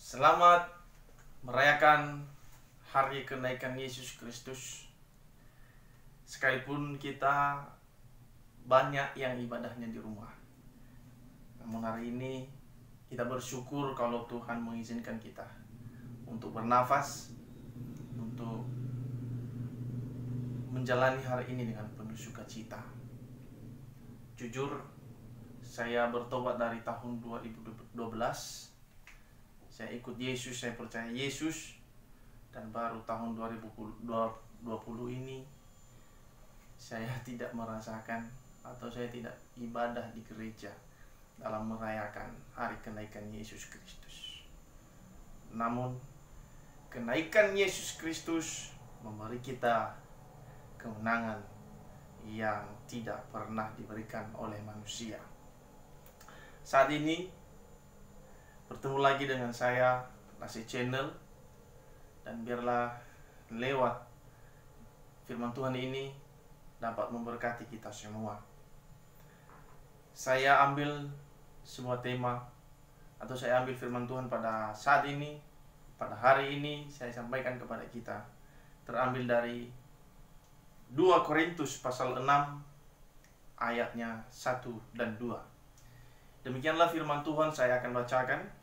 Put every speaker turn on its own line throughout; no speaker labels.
Selamat merayakan hari kenaikan Yesus Kristus. Sekalipun kita banyak yang ibadahnya di rumah, namun hari ini kita bersyukur kalau Tuhan mengizinkan kita untuk bernafas, untuk menjalani hari ini dengan penuh sukacita. Jujur, saya bertobat dari tahun 2012. Saya ikut Yesus, saya percaya Yesus. Dan baru tahun 2020 ini saya tidak merasakan atau saya tidak ibadah di gereja dalam merayakan hari kenaikan Yesus Kristus. Namun kenaikan Yesus Kristus memberi kita kemenangan yang tidak pernah diberikan oleh manusia. Saat ini bertemu lagi dengan saya, Nasi Channel, dan biarlah lewat firman Tuhan ini dapat memberkati kita semua. Saya ambil sebuah tema atau saya ambil firman Tuhan pada saat ini, pada hari ini saya sampaikan kepada kita. Terambil dari 2 Korintus pasal 6 ayatnya 1 dan 2. Demikianlah firman Tuhan, saya akan bacakan.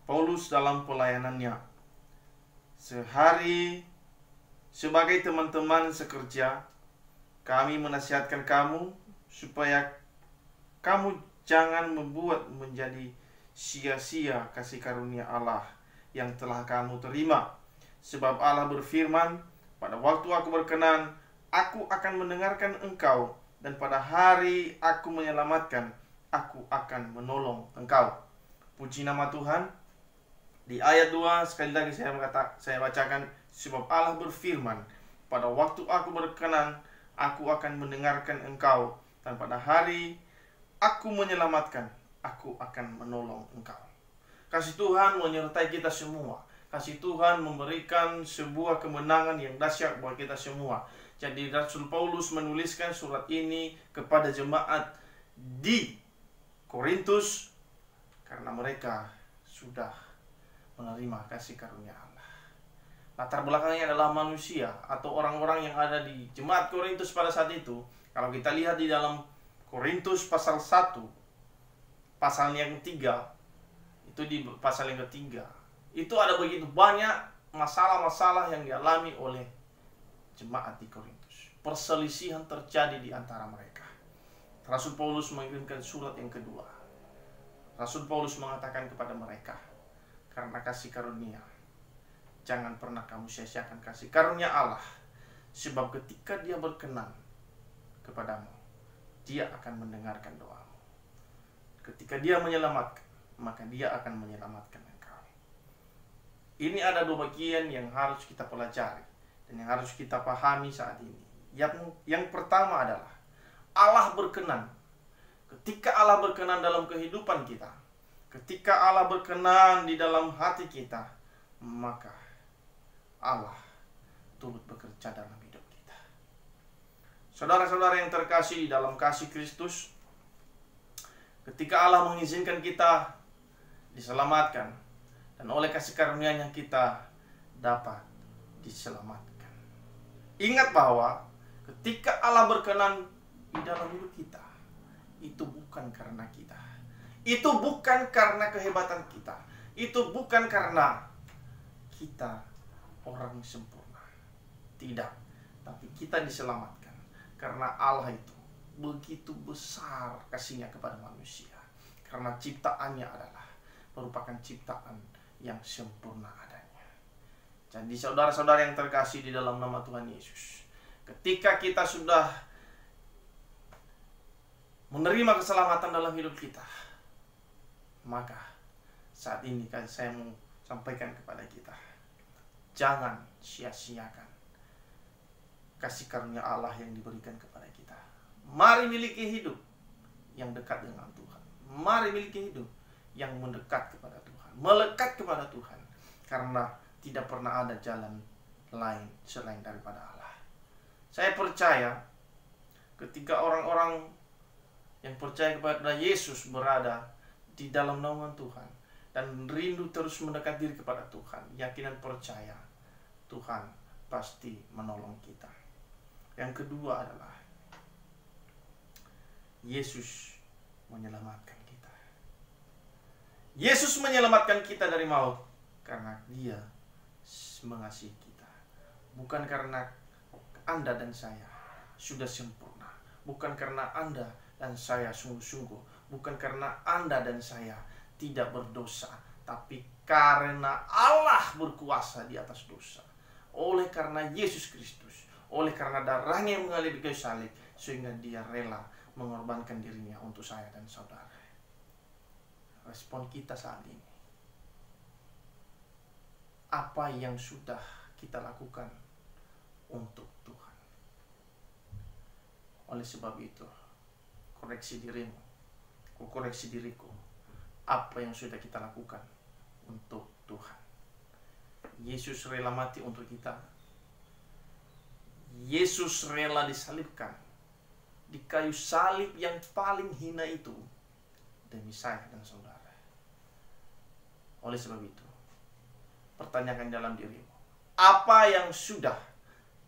Paulus dalam pelayanannya. Sehari sebagai teman-teman sekerja, kami menasihatkan kamu supaya kamu jangan membuat menjadi sia-sia kasih karunia Allah yang telah kamu terima. Sebab Allah berfirman, pada waktu aku berkenan, aku akan mendengarkan engkau, dan pada hari aku menyelamatkan, aku akan menolong engkau. Puji nama Tuhan. Di ayat 2 sekali lagi saya bacakan, sebab Allah berfirman, pada waktu aku berkenan, aku akan mendengarkan engkau, dan pada hari aku menyelamatkan, aku akan menolong engkau. Kasih Tuhan menyertai kita semua. Kasih Tuhan memberikan sebuah kemenangan yang dahsyat buat kita semua. Jadi Rasul Paulus menuliskan surat ini kepada jemaat di Korintus karena mereka sudah menerima kasih karunia Allah. Latar belakangnya adalah manusia atau orang-orang yang ada di jemaat Korintus pada saat itu. Kalau kita lihat di dalam Korintus pasal 1, pasal yang ketiga, itu di pasal yang ketiga, itu ada begitu banyak masalah-masalah yang dialami oleh jemaat di Korintus. Perselisihan terjadi di antara mereka. Rasul Paulus mengirimkan surat yang kedua. Rasul Paulus mengatakan kepada mereka, karena kasih karunia, jangan pernah kamu sia-siakan kasih karunia Allah. Sebab ketika Dia berkenan kepadamu, Dia akan mendengarkan doamu. Ketika Dia menyelamatkan, maka Dia akan menyelamatkan engkau. Ini ada 2 bagian yang harus kita pelajari dan yang harus kita pahami saat ini. Yang pertama adalah Allah berkenan. Ketika Allah berkenan dalam kehidupan kita, ketika Allah berkenan di dalam hati kita, maka Allah turut bekerja dalam hidup kita. Saudara-saudara yang terkasih di dalam kasih Kristus, ketika Allah mengizinkan kita diselamatkan, dan oleh kasih karunia-Nya kita dapat diselamatkan. Ingat bahwa ketika Allah berkenan di dalam hidup kita, itu bukan karena kita. Itu bukan karena kehebatan kita. Itu bukan karena kita orang sempurna. Tidak. Tapi kita diselamatkan karena Allah itu begitu besar kasih-Nya kepada manusia. Karena ciptaannya adalah merupakan ciptaan yang sempurna adanya. Jadi saudara-saudara yang terkasih di dalam nama Tuhan Yesus, ketika kita sudah menerima keselamatan dalam hidup kita, maka saat ini saya mau sampaikan kepada kita, jangan sia-siakan kasih karunia Allah yang diberikan kepada kita. Mari miliki hidup yang dekat dengan Tuhan. Mari miliki hidup yang mendekat kepada Tuhan, melekat kepada Tuhan, karena tidak pernah ada jalan lain selain daripada Allah. Saya percaya ketika orang-orang yang percaya kepada Yesus berada di dalam naungan Tuhan, dan rindu terus mendekat diri kepada Tuhan, yakin dan percaya Tuhan pasti menolong kita. Yang kedua adalah Yesus menyelamatkan kita. Yesus menyelamatkan kita dari maut karena Dia mengasihi kita. Bukan karena Anda dan saya sudah sempurna, bukan karena Anda dan saya sungguh-sungguh, bukan karena Anda dan saya tidak berdosa, tapi karena Allah berkuasa di atas dosa. Oleh karena Yesus Kristus, oleh karena darahnya yang mengalir di kayu salib, sehingga Dia rela mengorbankan dirinya untuk saya dan saudara. Respon kita saat ini, apa yang sudah kita lakukan untuk Tuhan? Oleh sebab itu, koreksi dirimu, koreksi diriku, apa yang sudah kita lakukan untuk Tuhan? Yesus rela mati untuk kita. Yesus rela disalibkan di kayu salib yang paling hina itu demi saya dan saudara. Oleh sebab itu, pertanyakan dalam dirimu, apa yang sudah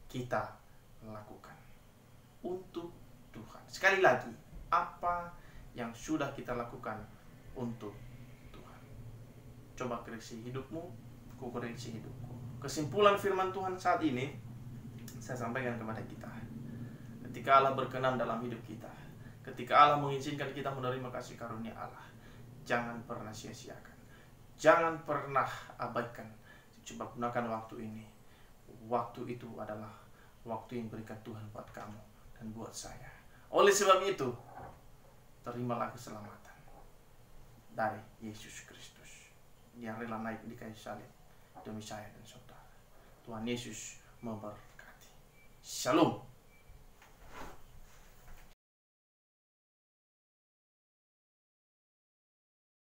kita lakukan untuk Tuhan? Sekali lagi, apa yang sudah kita lakukan untuk Tuhan? Coba koreksi hidupmu, ku koreksi hidupku. Kesimpulan firman Tuhan saat ini saya sampaikan kepada kita. Ketika Allah berkenan dalam hidup kita, ketika Allah mengizinkan kita menerima kasih karunia Allah, jangan pernah sia-siakan, jangan pernah abaikan. Coba gunakan waktu ini. Waktu itu adalah waktu yang berikan Tuhan buat kamu dan buat saya. Oleh sebab itu, terimalah keselamatan dari Yesus Kristus. Dia rela naik di kayu salib demi saya dan saudara. Tuhan Yesus memberkati. Shalom.